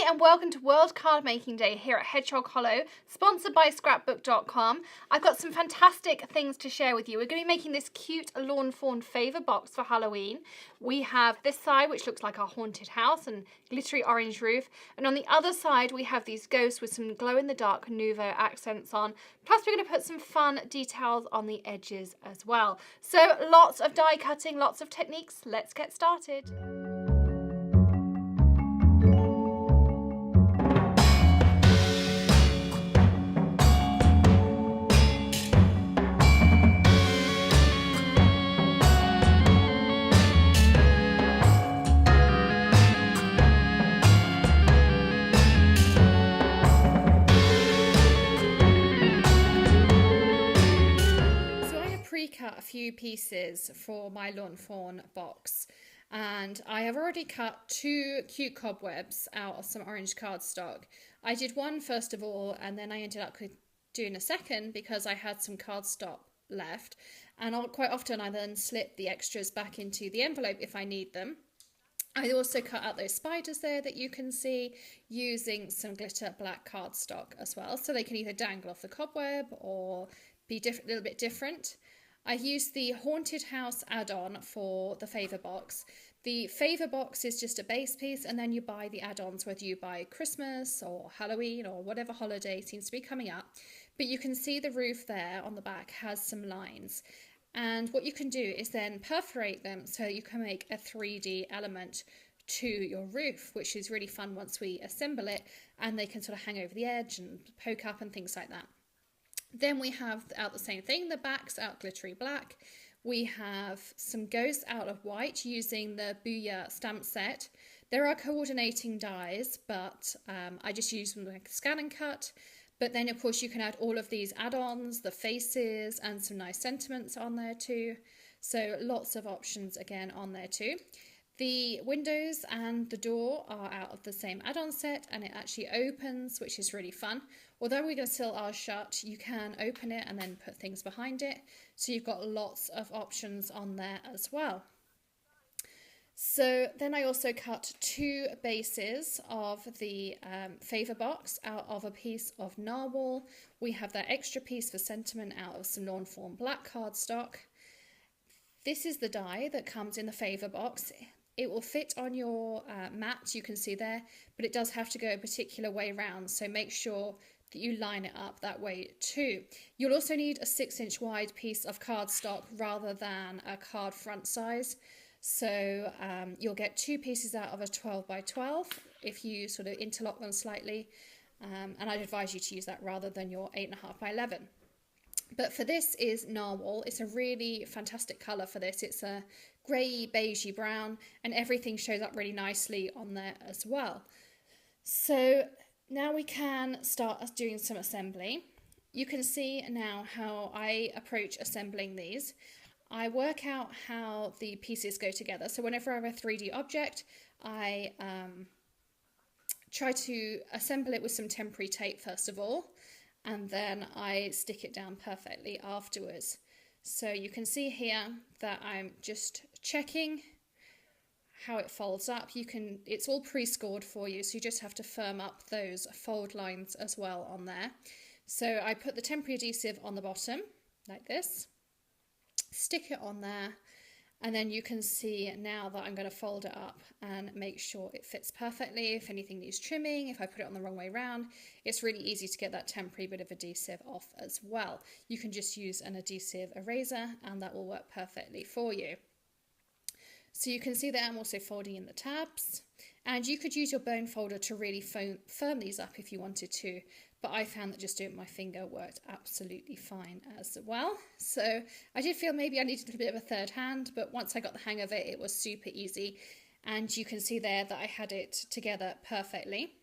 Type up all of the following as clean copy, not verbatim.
Hi and welcome to World Card Making Day here at Hedgehog Hollow, sponsored by scrapbook.com. I've got some fantastic things to share with you. We're going to be making this cute lawn fawn favour box for Halloween. We have this side which looks like a haunted house and glittery orange roof, and on the other side we have these ghosts with some glow-in-the-dark Nuvo accents on, plus we're going to put some fun details on the edges as well. So lots of die cutting, lots of techniques. Let's get started. Cut a few pieces for my lawn fawn box, and I have already cut two cute cobwebs out of some orange cardstock. I did one first of all, and then I ended up doing a second because I had some cardstock left, and quite often I then slip the extras back into the envelope if I need them. I also cut out those spiders there that you can see using some glitter black cardstock as well, so they can either dangle off the cobweb or be a little bit different. I used the Haunted House add-on for the favour box. The favour box is just a base piece, and then you buy the add-ons, whether you buy Christmas or Halloween or whatever holiday seems to be coming up. But you can see the roof there on the back has some lines. And what you can do is then perforate them so you can make a 3D element to your roof, which is really fun once we assemble it, and they can sort of hang over the edge and poke up and things like that. Then we have out the same thing, the backs out glittery black. We have some ghosts out of white using the Booyah stamp set. There are coordinating dies, but I just use them like a scan and cut. But then of course you can add all of these add-ons, the faces, and some nice sentiments on there too. So lots of options again on there too. The windows and the door are out of the same add-on set, and it actually opens, which is really fun. Although we're going to seal ours shut, you can open it and then put things behind it. So you've got lots of options on there as well. So then I also cut two bases of the favour box out of a piece of Narwhal. We have that extra piece for sentiment out of some lawn fawn black cardstock. This is the die that comes in the favour box. It will fit on your mat, you can see there, but it does have to go a particular way round, so make sure that you line it up that way too. You'll also need a 6-inch wide piece of cardstock rather than a card front size. So you'll get two pieces out of a 12 by 12 if you sort of interlock them slightly, and I'd advise you to use that rather than your 8.5 by 11. But for this is Narwhal. It's a really fantastic colour for this. It's a grey, beigey brown, and everything shows up really nicely on there as well. So now we can start doing some assembly. You can see now how I approach assembling these. I work out how the pieces go together. So whenever I have a 3D object, I try to assemble it with some temporary tape first of all, and then I stick it down perfectly afterwards. So you can see here that I'm just checking how it folds up. It's all pre-scored for you, so you just have to firm up those fold lines as well on there. So I put the temporary adhesive on the bottom like this, stick it on there, and then you can see now that I'm going to fold it up and make sure it fits perfectly. If anything needs trimming, if I put it on the wrong way around, it's really easy to get that temporary bit of adhesive off as well. You can just use an adhesive eraser and that will work perfectly for you. So you can see that I'm also folding in the tabs, and you could use your bone folder to really firm these up if you wanted to, but I found that just doing it with my finger worked absolutely fine as well. So I did feel maybe I needed a bit of a third hand, but once I got the hang of it, it was super easy. And you can see there that I had it together perfectly.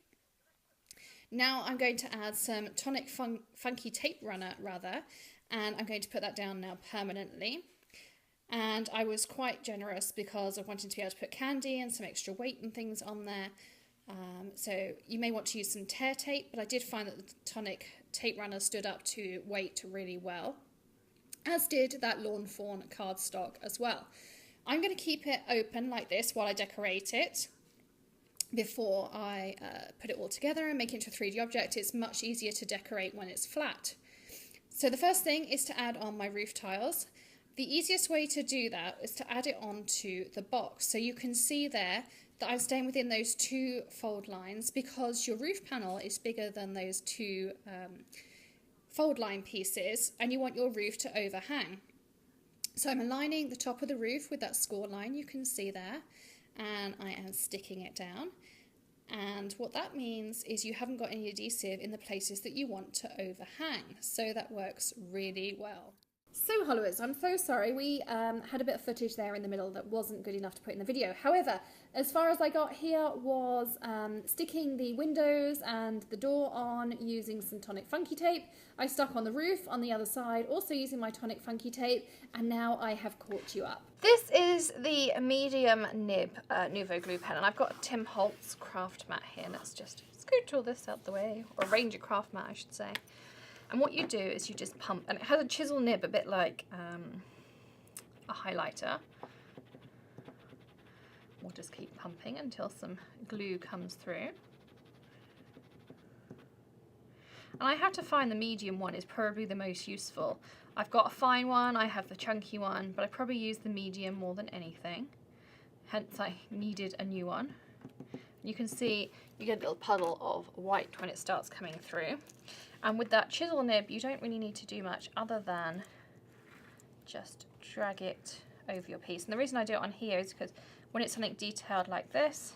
Now I'm going to add some Tonic Funky Tape Runner and I'm going to put that down now permanently. And I was quite generous because I wanted to be able to put candy and some extra weight and things on there. So you may want to use some tear tape, but I did find that the Tonic Tape Runner stood up to weight really well, as did that lawn fawn cardstock as well. I'm going to keep it open like this while I decorate it. before I put it all together and make it into a 3D object. It's much easier to decorate when it's flat. So the first thing is to add on my roof tiles. The easiest way to do that is to add it onto the box. So you can see there that I'm staying within those 2 fold lines because your roof panel is bigger than those 2 fold line pieces, and you want your roof to overhang. So I'm aligning the top of the roof with that score line you can see there, and I am sticking it down. And what that means is you haven't got any adhesive in the places that you want to overhang. So that works really well. So Hollowers, I'm so sorry, we had a bit of footage there in the middle that wasn't good enough to put in the video. However, as far as I got here was sticking the windows and the door on using some Tonic Funky Tape. I stuck on the roof on the other side, also using my Tonic Funky Tape, and now I have caught you up. This is the medium nib Nuvo glue pen, and I've got a Tim Holtz craft mat here. Let's just scoot all this out the way, or Ranger craft mat I should say. And what you do is you just pump, and it has a chisel nib a bit like a highlighter. We'll just keep pumping until some glue comes through. And I have to find the medium one is probably the most useful. I've got a fine one, I have the chunky one, but I probably use the medium more than anything. Hence I needed a new one. You can see you get a little puddle of white when it starts coming through. And with that chisel nib, you don't really need to do much other than just drag it over your piece. And the reason I do it on here is because when it's something detailed like this,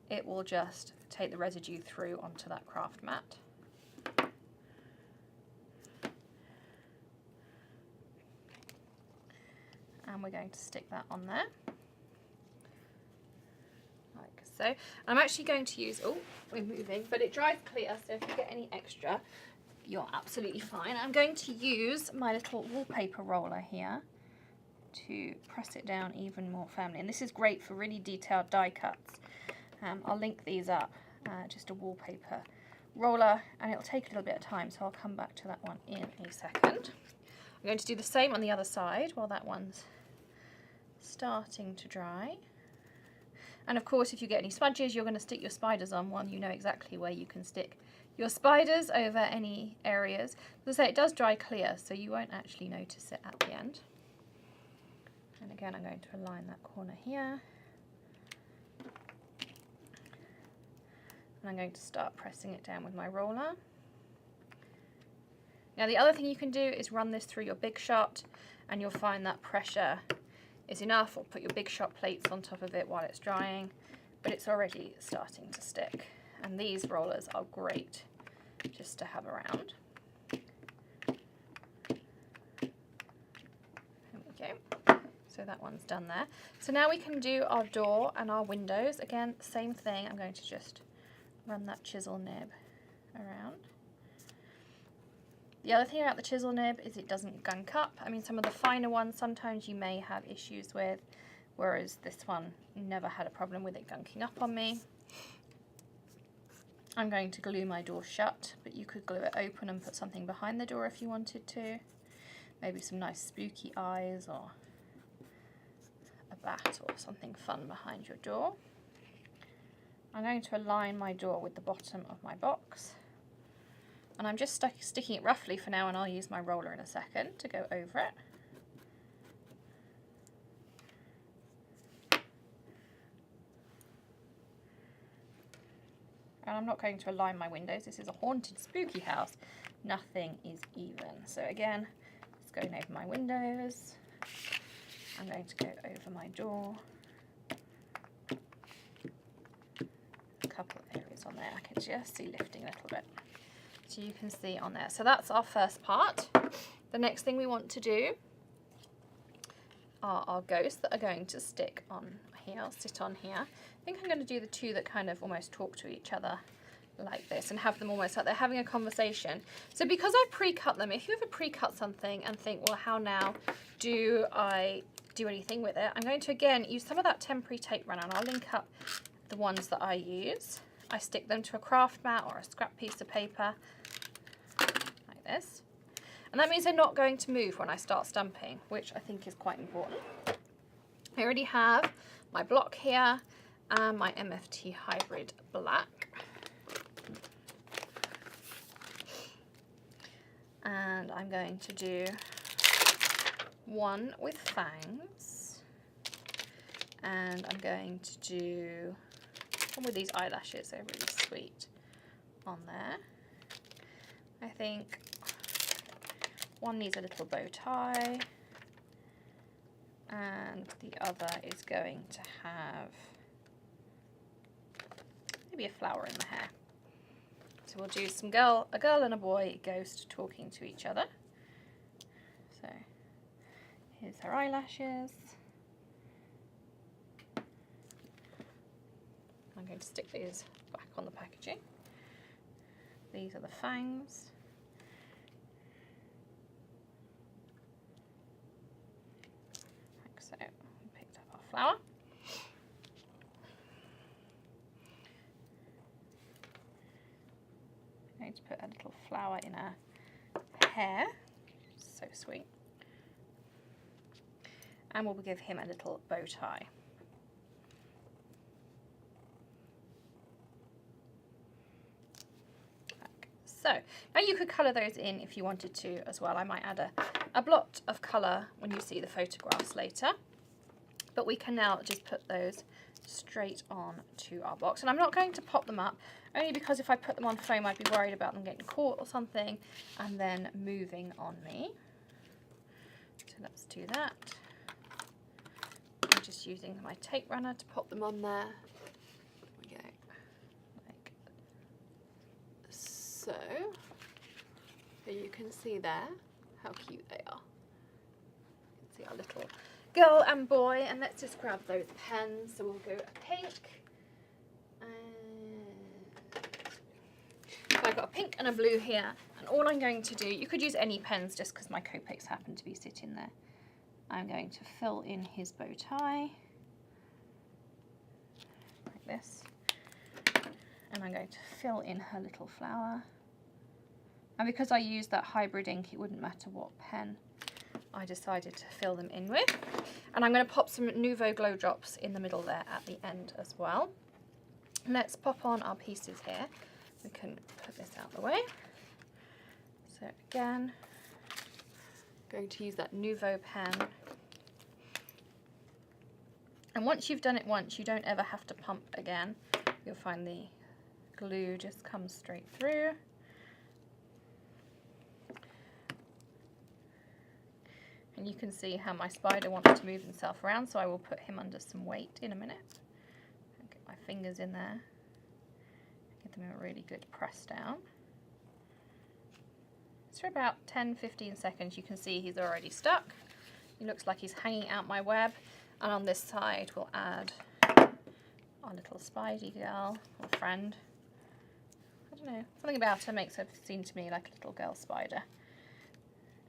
it will just take the residue through onto that craft mat. And we're going to stick that on there. Like so. I'm actually going to use, oh, we're moving, but it dries clear, so if you get any extra, you're absolutely fine. I'm going to use my little wallpaper roller here to press it down even more firmly. And this is great for really detailed die cuts. I'll link these up, just a wallpaper roller, and it'll take a little bit of time, so I'll come back to that one in a second. I'm going to do the same on the other side while that one's starting to dry. And of course, if you get any smudges, you're going to stick your spiders on one. You know exactly where you can stick your spiders over any areas. As I say, it does dry clear, so you won't actually notice it at the end. And again, I'm going to align that corner here. And I'm going to start pressing it down with my roller. Now the other thing you can do is run this through your Big Shot, and you'll find that pressure is enough, or put your Big Shot plates on top of it while it's drying, but it's already starting to stick. And these rollers are great just to have around. There we go. So that one's done there. So now we can do our door and our windows. Again, same thing. I'm going to just run that chisel nib around. The other thing about the chisel nib is it doesn't gunk up. I mean, some of the finer ones sometimes you may have issues with, whereas this one never had a problem with it gunking up on me. I'm going to glue my door shut, but you could glue it open and put something behind the door if you wanted to. Maybe some nice spooky eyes or a bat or something fun behind your door. I'm going to align my door with the bottom of my box. And I'm just sticking it roughly for now, and I'll use my roller in a second to go over it. And I'm not going to align my windows. This is a haunted, spooky house. Nothing is even. So again, just going over my windows. I'm going to go over my door. A couple of areas on there I can just see lifting a little bit. So you can see on there. So that's our first part. The next thing we want to do are our ghosts that are going to stick on here, I'll sit on here. I think I'm going to do the two that kind of almost talk to each other like this and have them almost like they're having a conversation. So because I pre-cut them, if you ever pre-cut something and think, well, how now do I do anything with it? I'm going to again use some of that temporary tape runner, and I'll link up the ones that I use. I stick them to a craft mat or a scrap piece of paper like this. And that means they're not going to move when I start stamping, which I think is quite important. I already have my block here, and my MFT Hybrid Black. And I'm going to do one with fangs, and I'm going to do one with these eyelashes. They're really sweet on there. I think one needs a little bow tie, and the other is going to have maybe a flower in the hair. So we'll do a girl and a boy ghost talking to each other. So here's her eyelashes. I'm going to stick these back on the packaging. These are the fangs. Like so. We picked up our flower. I'm going to put a little flower in her hair. So sweet. And we'll give him a little bow tie. So now you could colour those in if you wanted to as well. I might add a blot of colour when you see the photographs later. But we can now just put those straight on to our box. And I'm not going to pop them up, only because if I put them on foam, I'd be worried about them getting caught or something and then moving on me. So let's do that. I'm just using my tape runner to pop them on there. There we go. Like so. So you can see there how cute they are. You can see our little girl and boy, and let's just grab those pens. So we'll go a pink. So I've got a pink and a blue here, and all I'm going to do, you could use any pens just because my Copics happen to be sitting there. I'm going to fill in his bow tie, like this, and I'm going to fill in her little flower. And because I used that hybrid ink, it wouldn't matter what pen I decided to fill them in with. And I'm going to pop some Nuvo glow drops in the middle there at the end as well. Let's pop on our pieces here. We can put this out of the way. So again, going to use that Nuvo pen. And once you've done it once, you don't ever have to pump again. You'll find the glue just comes straight through. And you can see how my spider wants to move himself around, so I will put him under some weight in a minute. I'll get my fingers in there. Give them a really good press down. It's for about 10-15 seconds. You can see he's already stuck. He looks like he's hanging out my web. And on this side we'll add our little Spidey girl or friend. I don't know, something about her makes her seem to me like a little girl spider.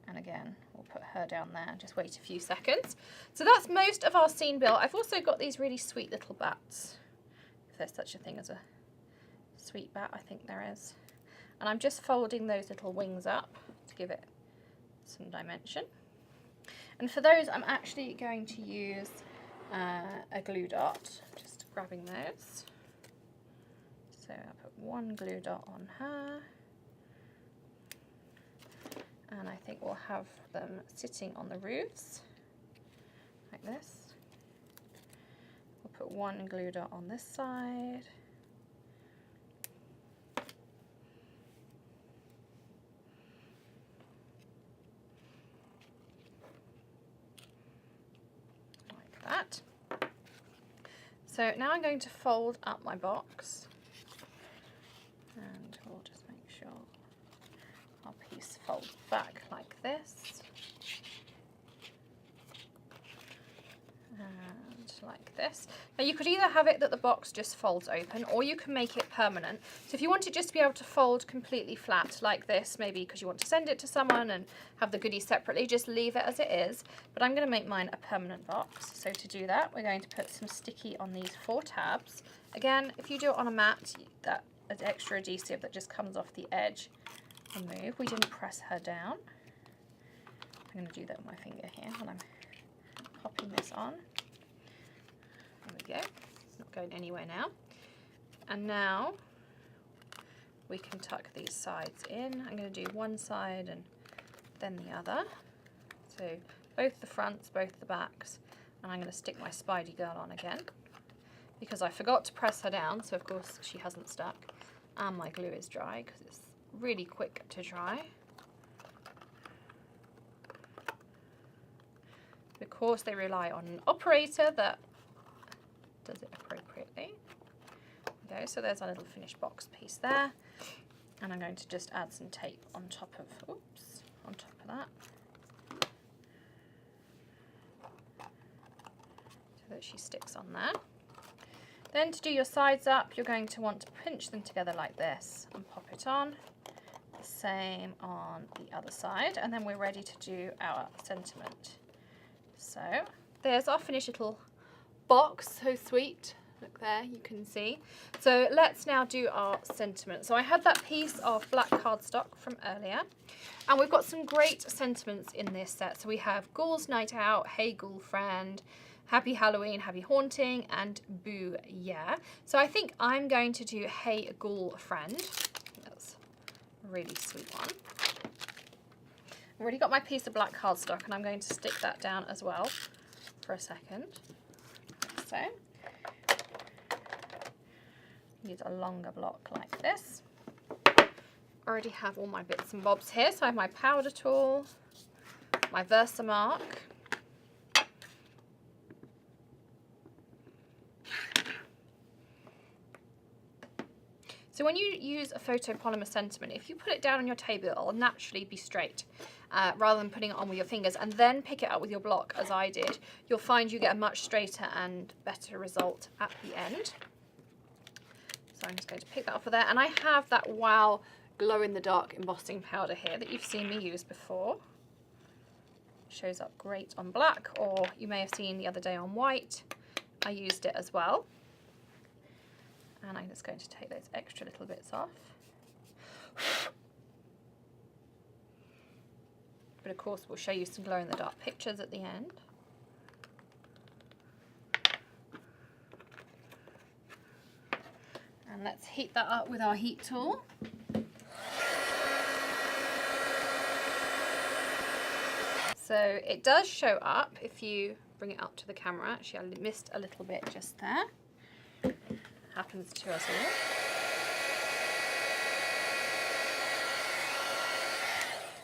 And again, we'll put her down there and just wait a few seconds. So that's most of our scene built. I've also got these really sweet little bats. If there's such a thing as a sweet bat, I think there is. And I'm just folding those little wings up to give it some dimension. And for those, I'm actually going to use a glue dot, just grabbing those. So I'll put one glue dot on her. And I think we'll have them sitting on the roofs, like this. We'll put one glue dot on this side. Like that. So now I'm going to fold up my box. And we'll just make sure our piece folds back like this, and like this. Now you could either have it that the box just folds open, or you can make it permanent. So if you want it just to be able to fold completely flat like this, maybe because you want to send it to someone and have the goodies separately, just leave it as it is. But I'm going to make mine a permanent box. So to do that, we're going to put some sticky on these 4 tabs. Again, if you do it on a mat, that extra adhesive that just comes off the edge will move. We didn't press her down. I'm going to do that with my finger here while I'm popping this on. There we go. not going anywhere now. And now we can tuck these sides in. I'm going to do one side and then the other. So both the fronts, both the backs, and I'm going to stick my Spidey girl on again because I forgot to press her down, so of course she hasn't stuck. And my glue is dry because it's really quick to dry. Of course they rely on an operator that does it appropriately. There we go, so there's our little finished box piece there. And I'm going to just add some tape on top of, on top of that. So that she sticks on there. Then to do your sides up, you're going to want to pinch them together like this and pop it on. The same on the other side, and then we're ready to do our sentiment. So there's our finished little box, so sweet. Look there, you can see. So let's now do our sentiment. So I had that piece of black cardstock from earlier, and we've got some great sentiments in this set. So we have Ghoul's Night Out, Hey Ghoul Friend, Happy Halloween, Happy Haunting, and Booyah. So I think I'm going to do Hey Ghoul Friend. That's a really sweet one. I've already got my piece of black cardstock, and I'm going to stick that down as well for a second. Like so. Use a longer block like this. Already have all my bits and bobs here. So I have my powder tool, my VersaMark, so when you use a photopolymer sentiment, if you put it down on your table, it'll naturally be straight, rather than putting it on with your fingers and then pick it up with your block, as I did. You'll find you get a much straighter and better result at the end. So I'm just going to pick that up for there. And I have that Wow glow-in-the-dark embossing powder here that you've seen me use before. It shows up great on black, or you may have seen the other day on white. I used it as well. And I'm just going to take those extra little bits off. But of course we'll show you some glow-in-the-dark pictures at the end. And let's heat that up with our heat tool. So it does show up if you bring it up to the camera. Actually, I missed a little bit just there. Happens to us all.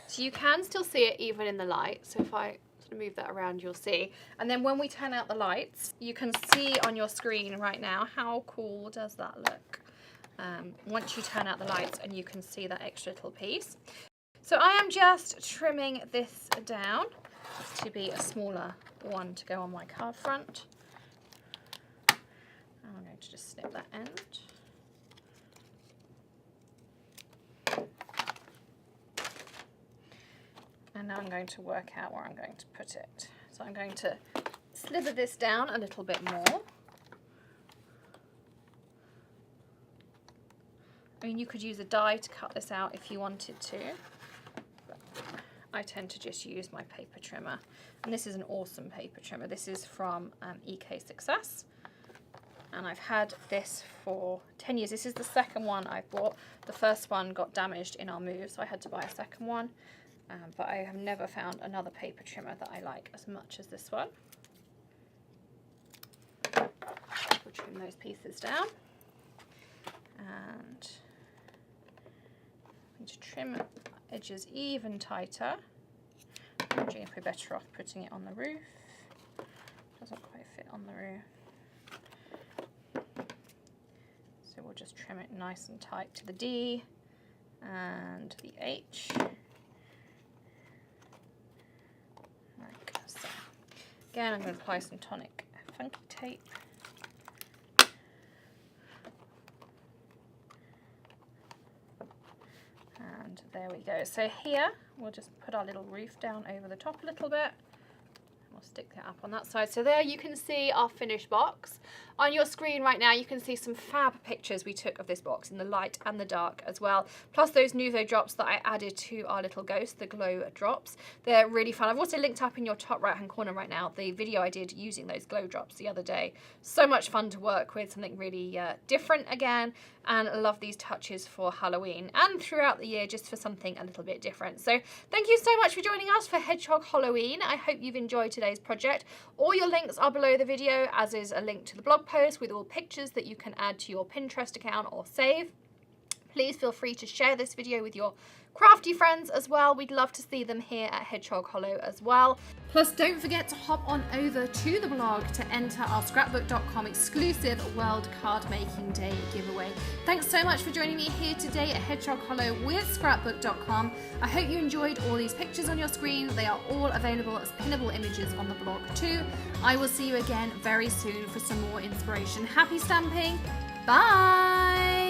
So you can still see it even in the light. So if I sort of move that around, you'll see. And then when we turn out the lights, you can see on your screen right now how cool does that look. Once you turn out the lights and you can see that extra little piece. So I am just trimming this down to be a smaller one to go on my card front. I'm going to just snip that end. And now I'm going to work out where I'm going to put it. So I'm going to slither this down a little bit more. I mean, you could use a die to cut this out if you wanted to. But I tend to just use my paper trimmer. And this is an awesome paper trimmer. This is from EK Success. And I've had this for 10 years. This is the second one I've bought. The first one got damaged in our move, so I had to buy a second one. But I have never found another paper trimmer that I like as much as this one. We'll trim those pieces down. And I'm going to trim edges even tighter. I'm wondering if we're better off putting it on the roof. Doesn't quite fit on the roof. So we'll just trim it nice and tight to the D and the H. Like so. Again, I'm going to apply some Tonic funky tape. And there we go. So here, we'll just put our little roof down over the top a little bit. We'll stick that up on that side. So there you can see our finished box. On your screen right now, you can see some fab pictures we took of this box in the light and the dark as well. Plus those Nuvo drops that I added to our little ghost, the glow drops. They're really fun. I've also linked up in your top right hand corner right now the video I did using those glow drops the other day. So much fun to work with, something really different again. And I love these touches for Halloween and throughout the year just for something a little bit different. So thank you so much for joining us for Hedgehog Halloween. I hope you've enjoyed today's project. All your links are below the video, as is a link to the blog post with all pictures that you can add to your Pinterest account or save. Please feel free to share this video with your crafty friends as well. We'd love to see them here at Hedgehog Hollow as well. Plus, don't forget to hop on over to the blog to enter our scrapbook.com exclusive World Card Making Day giveaway. Thanks so much for joining me here today at Hedgehog Hollow with scrapbook.com. I hope you enjoyed all these pictures on your screen. They are all available as pinnable images on the blog too. I will see you again very soon for some more inspiration. Happy stamping. Bye!